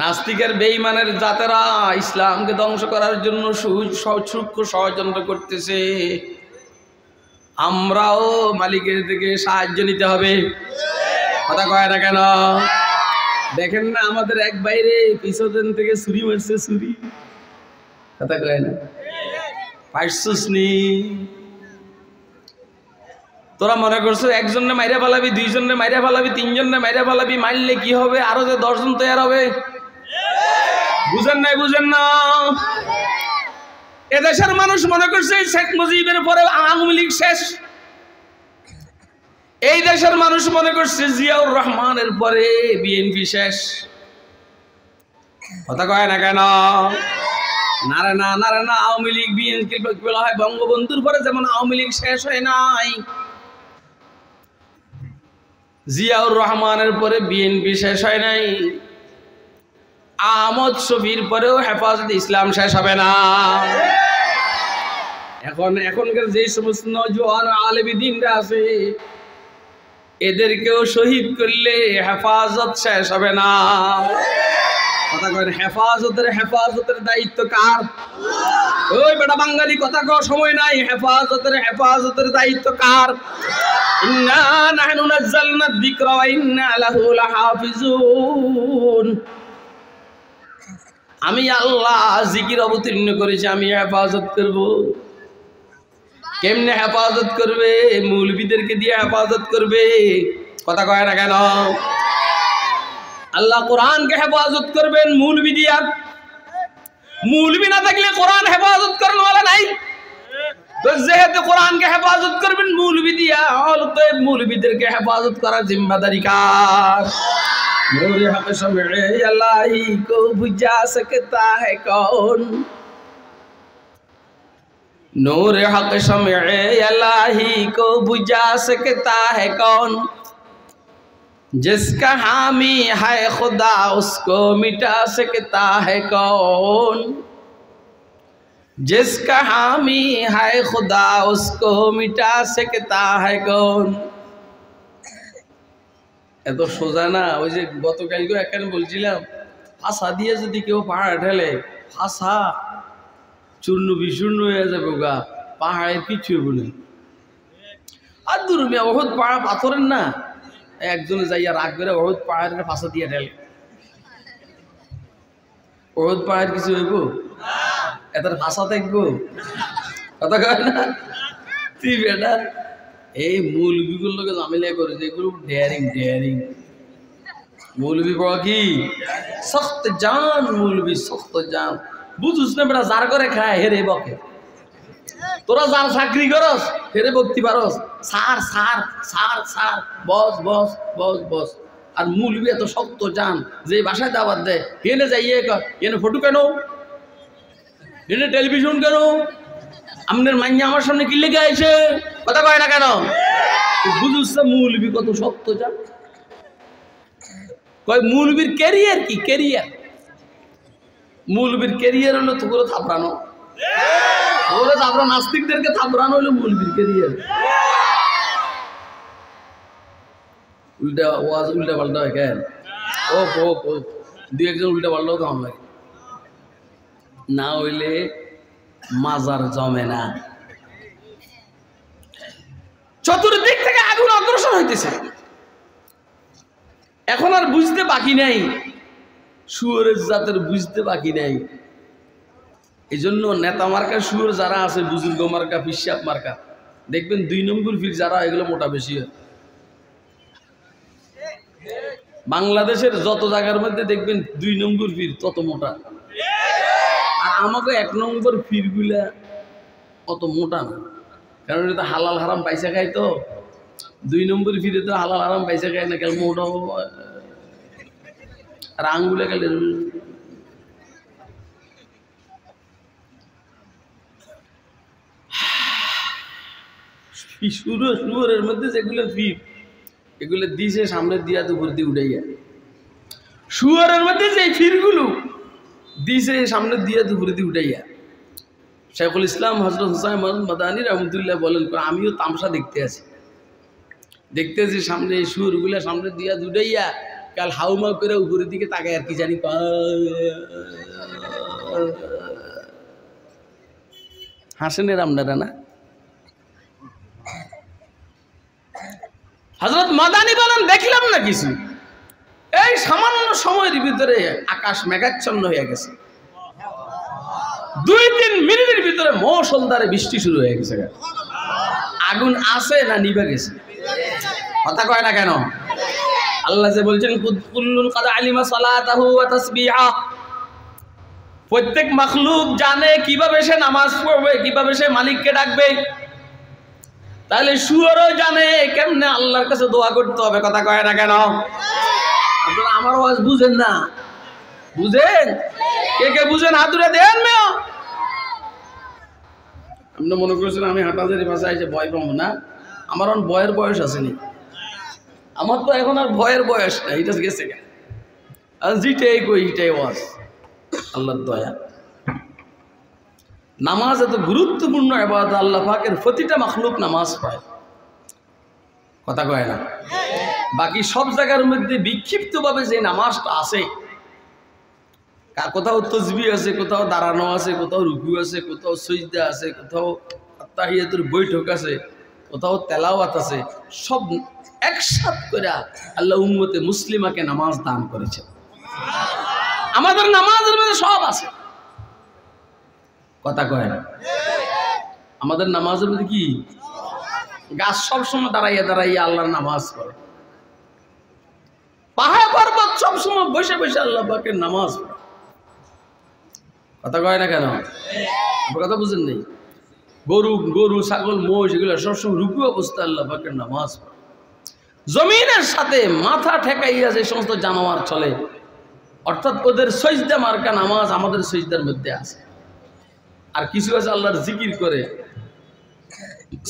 নাস্তিকের বেঈমানের জাতেরা ইসলামকে ধ্বংস করার জন্য সূক্ষ্ম ষড়যন্ত্র করতেছে। আমরাও মালিকের থেকে সাহায্য নিতে হবে। কথা কয় না কেন? দেখেন না আমাদের এক বাইরে পিছন থেকে ছুরি মারছে, ছুরি। কথা কয় না? পাইছুস নি? তোরা মনে করছো একজনে মাইরা ফেলাবি, দুইজনে মাইরা ফেলাবি, তিনজনে মাইরা ফেলাবি, মারলে কি হবে? আরো যে 10 জন তৈরি হবে। বুঝেন নাই? বুঝেন না? এদেশের মানুষ মনে করছে শেখ মুজিবের পরে আওয়ামী লীগ শেষ। এই দেশের মানুষ মনে করছে জিয়াউর রহমানের পরে বিএনপি শেষ। কথা কয় না কেন? নারে না, নারে না। আওয়ামী লীগ বিএনপি বলা হয় বঙ্গবন্ধুর পরে যেমন আওয়ামী লীগ শেষ হয় নাই, জিয়াউর রহমানের পরে বিএনপি শেষ হয় নাই, আহমদ শফির পরেও হেফাজতে ইসলাম শেষ হবে না। এখনকার যে সমস্ত নওজোয়ান আলেম দ্বীনরা আছে, এদেরকেও শহীদ করলে হেফাজত শেষ হবে না। কথা কয়, হেফাজতের দায়িত্ব কার? ওই বেটা বাঙালি কথা কও, সময় নাই। হেফাজতের দায়িত্ব কার? ইন্না নাহনু নাযালনা যিকরা ওয়া ইন্না লাহু লাহাফিজুন। আমি আল্লাহ জিকির অবতীর্ণ করেছি, আমি হেফাজত করব। কেমনে হেফাজত করবে? মৌলবীদেরকে দিয়ে হেফাজত করবে। কথা কয় না কেন? আল্লাহ কোরআনকে হেফাজত করবেন মৌলবী দিয়া। মৌলবী না থাকলে কোরআন হেফাজত করেন ওয়ালা নাই। তো যেহেতু কোরআনকে হেফাজত করবেন মৌলবী দিয়া, অতএব মৌলবীদেরকে হেফাজত করার জিম্মাদারি কার? নূরে হক শমে ইলাহি কো বুঝা सकता है कौन? नूरे हक शम्ए इलाही को बुझा सकता है कौन? जिसका हामी है खुदा उसको मिटा सकता है कौन? जिसका हामी है खुदा उसको मिटा सकता है कौन? এত সোজা না। ওই যে গতকালকে একখানে বলছিলাম, ফাঁসা দিয়ে যদি কেউ পাহাড় ঠেলে, ফাঁসা চূর্ণ বিচূর্ণ হয়ে যাবে গা, পাহাড়ের কিছু বলে। আর দুর্মিয়া বহুত পাহাড় পাথরের না, একজনে যাইয়া রাগ করে বহুত পাহাড়ের ফাঁসা দিয়ে ঠেলে। বহুত পাহাড় কিছু হইব? এটার ভাষা থাকবো? কথা কয় না? তুই বেটা এই মৌলবীগুলোর লোকে ঝামেলা করে, যেগুলো ডেয়ারিং মৌলবী বড় কি সখ্ত জান, মৌলবী সখ্ত জান। বুঝুস না বেটা, যার করে খায় হেরে বকে। তোরা যার চাকরি করস হেরে বকতে পারস, সার সার সার সার, বস বস বস বস। আর মৌলবী এত শক্ত জান যে বাসায় দাওয়াত দেয়, হেনে যাইয়ে এনে ফটো কেন, এনে টেলিভিশন কেন, আপনার মাইয়া আমার সামনে কি লেগে আছে? কথা কয় না কেন? বুঝুস মৌলবী কত শক্ত জান। কয় মৌলবীর ক্যারিয়ার কি? ক্যারিয়ার, মৌলবীর ক্যারিয়ার হলো তোগুলো থাপড়ানো। ওরা থাপড়া, নাস্তিকদেরকে থাপড়ানো হলো মৌলবীর ক্যারিয়ার। উল্টা ওয়াজ উল্টা পাল্টা হয় কেন? ও দুই একজন উল্টা পাল্টাও তো আমার লাগে না, হইলে মাজার জমে না। চতুর্দিক থেকে আগুন অগ্রসর হইতেছে। এখন আর বুঝতে বাকি নাই, শুয়োরের জাতের বুঝতে বাকি নাই। এই জন্য নেতা মার্কা শুয়োর যারা আছে, বুজুর্গ মার্কা, পিসাব মার্কা, দেখবেন 2 নম্বর ফির যারা, এগুলো মোটা বেশি হয়। বাংলাদেশের যত জায়গার মধ্যে দেখবেন 2 নম্বর ফির তত মোটা। আর আমাকে 1 নম্বর ফিরগুলা অত মোটা না, কারণ এটা হালাল হারাম পয়সা খায়। তো 2 নম্বর ফিরে তো হালাল হারাম পয়সা খায় না, কেন মোটা আর আঙ্গুলে গেলে। শুয়োরের মধ্যে যেগুলো ফির, এগুলো দিছে সামনে দিয়া দুপুর দিয়ে উঠাইয়া। শুয়োরের মধ্যে যে ফিরগুলো দিছে সামনে দিয়া দুপুর দিয়ে উঠাইয়া। শেখুল ইসলাম হযরত হুসাইন মাদানী রহমতুল্লাহ বলেন, আমিও তামসা দেখতে আছি। দেখতেছি সামনে এই সুরগুলা সামনে দিয়া দুটাইয়া কাল হাউমা করে উপরের দিকে তাকায় আর কি জানি হাসেনের আপনারা না। হযরত মাদানী বলেন দেখলাম না কিছু, এই সামান্য সময়ের ভিতরে আকাশ মেঘাচ্ছন্ন হয়ে গেছে, 2-3 মিনিটের ভিতরে মুষলধারে বৃষ্টি শুরু হয়ে গেছে। আগুন আছে না নিভে গেছে? কথা কয় না কেন? আল্লাহ যে বলছেন কুল্লুন কাদ আলিমা সালাতাহু ওয়া তাসবিহা, প্রত্যেক মাখলুক জানে কিভাবে সে নামাজ পড়বে, কিভাবে সে মালিককে ডাকবে। তাহলে শুয়োরও জানে কেমনে আল্লাহর কাছে দোয়া করতে হবে। কথা কয় না কেন? আপনারা আমার আওয়াজ বুঝেন না? বুঝেন? কে কে বুঝেন হাত তুলে দেন মেয়। আপনি মনে করছেন আমি হাঁটাজারি ভাষায় এসে ভয় পাবো না? আমার এখন ভয়ের বয়স আসেনি, আমার তো এখন আর ভয়ের বয়স না, এটা গেছে কেন? আর যেটাই কই এটাই ওয়াজ, আল্লাহর দয়া। নামাজ এত গুরুত্বপূর্ণ ইবাদত, আল্লাহ পাকের প্রতিটা মাখলুক নামাজ পড়ে। কথা কয় না? বাকি সব জায়গার মধ্যে বিক্ষিপ্তভাবে যে নামাজটা আছে, কোথাও তাসবিহ আছে, কোথাও দাঁড়ানো আছে, কোথাও রুকু আছে, কোথাও সিজদা আছে, কোথাও তাহিয়াতুর বৈঠক আছে, কোথাও তেলাওয়াত আছে, সব একসাথে করে আল্লাহ উম্মতে মুসলিমাকে নামাজ দান করেছে। আমাদের নামাজের মধ্যে সব আছে। কথা কয় না? আমাদের নামাজের মধ্যে কি? গাছ সবসময় দাঁড়াইয়া দাঁড়াইয়া আল্লাহর নামাজ পড়ে, পাহাড় পর্বত সবসময় বসে বসে আল্লাহ পাকের নামাজ পড়ে। কথা কয় না কেন? কথা বুঝেন নেই? গরু ছাগল মোষ এগুলো সবসময় রুকু অবস্থা আল্লাহ পাকের নামাজ পড়ে। জমিনের সাথে মাথা ঠেকাইয়া যে সমস্ত জানোয়ার চলে, অর্থাৎ ওদের সজদা মার্কা নামাজ আমাদের সজদার মধ্যে আছে। আর কিছু আছে আল্লাহর জিকির করে,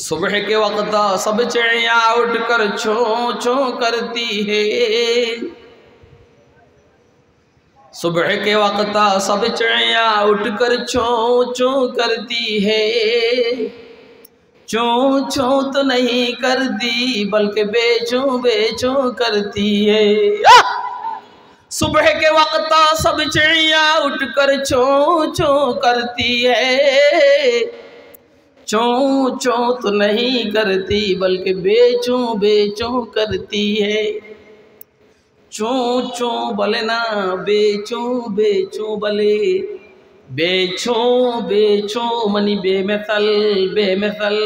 सुबह के वक्त सब चिड़िया उठ कर छो छो करती है, सुबह के वक्त सब चिड़िया उठ कर छो छो करती है, चो चो तो नहीं करती बल्कि बेचो बेचो करती है। सुबह के वक्त सब चिड़िया उठ कर छो छो करती है, चो चो तो नहीं करती बल्कि बेचो बेचो करती है। चो चो बोले ना बेचो बेचो बोले, बेचो बेचो मनी बेमिसाल बेमिसाल।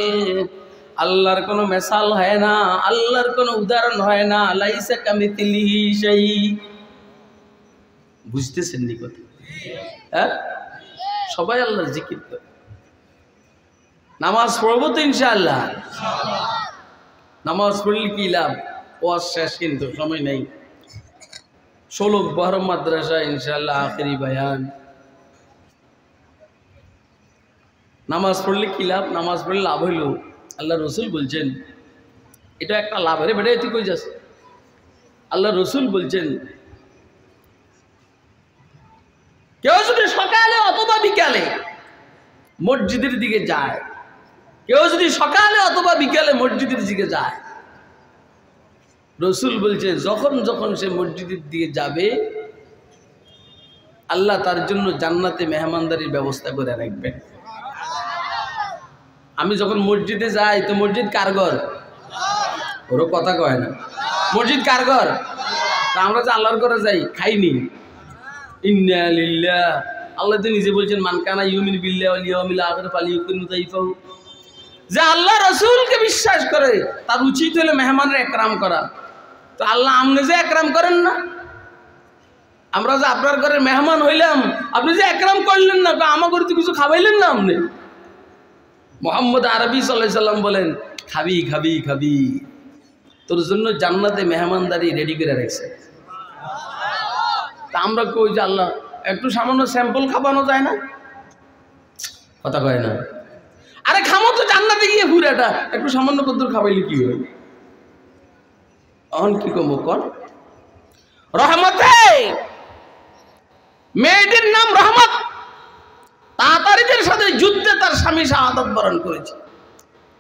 আল্লাহর কোনো মেসাল হয় না, আল্লাহর কোনো উদাহরণ হয় না। লাইসা কামিথলিহি শাই। বুঝতেছেন নি কথা? হ্যাঁ, সবাই আল্লাহর জিকির করে। নামাজ পড়বো তো ইনশাআল্লাহ। নামাজ পড়লে কি লাভ? ওয়াজ শেষ কিন্তু সময় নেই। 16 বহরম মাদ্রাসা ইনশাআল্লাহ আখেরি বয়ান। নামাজ পড়লে কি লাভ? নামাজ পড়লে লাভ হইল, আল্লাহ রসুল বলছেন এটা একটা লাভ। রে বেটা তুই কই যাস? আল্লাহ রসুল বলছেন কেউ যদি সকালে অথবা বিকালে মসজিদের দিকে যায়, কেউ যদি সকালে অথবা বিকালে মসজিদের দিকে যায়, রসুল বলছে যখন যখন সে মসজিদের দিকে যাবে আল্লাহ তার জন্য জান্নাতে মেহমানদারির ব্যবস্থা করে রাখবেন। আমি যখন মসজিদে যাই তো মসজিদ কার ঘর? ওরও কথা কয় না। মসজিদ কার ঘর? আমরা যে আল্লাহর ঘরে যাই খাইনি। ইন্না লিল্লাহ, আল্লাহ তো নিজে বলছেন মান কানা ইউমিনু বিল্লাহি ওয়াল ইয়াউমিল আখির ফালিয়ুকরিম যায়ফাহু। যে আল্লাহ রাসূলকে বিশ্বাস করে তার উচিত হলো মেহমানের একরাম করা। তো আল্লাহ আপনি যে একরাম করেন না, আমরা যে আপনার ঘরে মেহমান হইলাম আপনি যে একরাম করলেন না, আমার ঘরে তো কিছু খাওয়াইলেন না আপনি। মুহাম্মদ আরবি সাল্লাল্লাহু আলাইহি সাল্লাম বলেন খাবি খাবি খাবি, তোর জন্য জান্নাতে মেহমানদারি রেডি করে রাখছে। তা আমরা কই যে আল্লাহ একটু সামান্য স্যাম্পল খাওয়ানো যায় না? কথা কয় না। আরে খামো তো জান্নাতে গিয়ে পুরাটা, একটু সামান্য কদ্দুর খাওয়াইলে কি হয়? অহন কি কমো কর। রহমতে মেয়েটির নাম রহমত, তাতারিদের সাথে যুদ্ধে তার স্বামী শাহাদাত বরণ করেছে।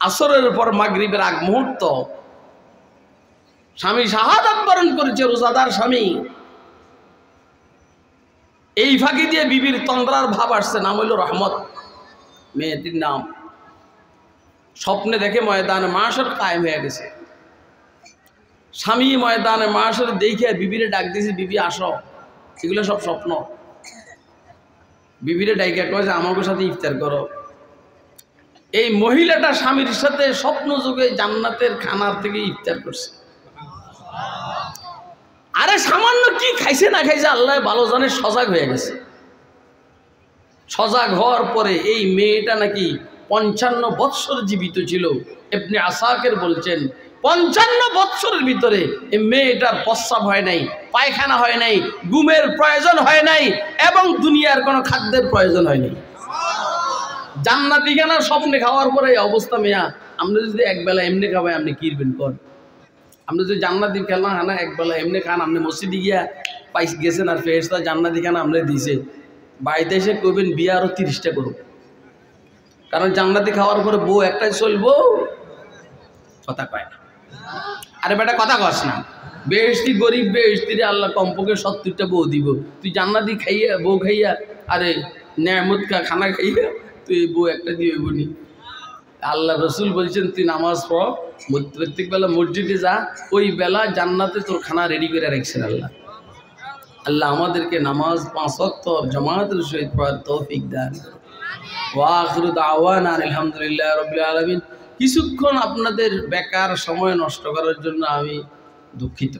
আসরের পর মাগরিবের আগ মুহূর্ত স্বামী শাহাদাত বরণ করেছে, রোজাদার স্বামী। এই ফাঁকি দিয়ে বিবির তন্দ্রার ভাব আসছে, নাম হইল রহমত, মেয়েটির নাম। স্বপ্নে দেখে ময়দানে মাশর কায়েম হয়ে গেছে। স্বামী ময়দানে মাশর দেখে বিবিরে ডাক দিয়েছে, বিবি আসো। এগুলো সব স্বপ্ন। বিবিরে ডাইকা কয় যে আমাকে সাথে ইফতার করো। এই মহিলাটা স্বামীর সাথে স্বপ্ন যুগে জান্নাতের খানার থেকে ইফতার করছে। আরে সামান্য কি খাইছে না খাইছে আল্লাহ ভালো জানে, সজাগ হয়ে গেছে। সজাগ হওয়ার পরে এই মেয়েটা নাকি 55 বৎসর জীবিত ছিল। ইবনে আসাকির বলছেন 55 বৎসরের ভিতরে এই মেয়েটার প্রস্রাব হয় নাই, পায়খানা হয় নাই, ঘুমের প্রয়োজন হয় নাই এবং দুনিয়ার কোনো খাদ্যের প্রয়োজন হয় নাই। জান্নাতি খানা স্বপ্নে খাওয়ার পরে এই অবস্থা। মেয়া আপনি যদি একবেলা এমনি খাবেন, আপনি কিরবেন কর? আপনি যদি জান্নাতি খেলা হানা একবেলা এমনি খান, আপনি মসজিদে গিয়া পাই গেছেন আর ফেরেশতা জান্নাতি খানা আপনি দিয়েছে, বাড়িতে এসে কইবেন বিয়ে আরো 30টা করুন। কারণ জান্নাতি খাওয়ার পরে বউ একটাই চলবো, কথা কয় না। আরে বেটা কথা কস না, বেহেশতি গরিব বেহেশতিরে আল্লাহ কমপক্ষে 70টা বউ দিব। তুই জান্নাতি খাইয়া বউ খাইয়া, আরে নেয়ামত খানা খাইয়া তুই বউ একটা দিয়ে বনি। আল্লাহ রসুল বলছেন তুই নামাজ পড়, প্রত্যেক বেলা মসজিদে যা, ওই বেলা জান্নাতে তোর খানা রেডি করে রাখছেন আল্লাহ। আল্লাহ আমাদেরকে নামাজ 5 ওয়াক্ত জামাতের সহিত পড়ার তৌফিক দান। ওয়া আখিরু দাওয়ানা আলহামদুলিল্লাহি রাব্বিল আলামিন। কিছুক্ষণ আপনাদের বেকার সময় নষ্ট করার জন্য আমি দুঃখিত।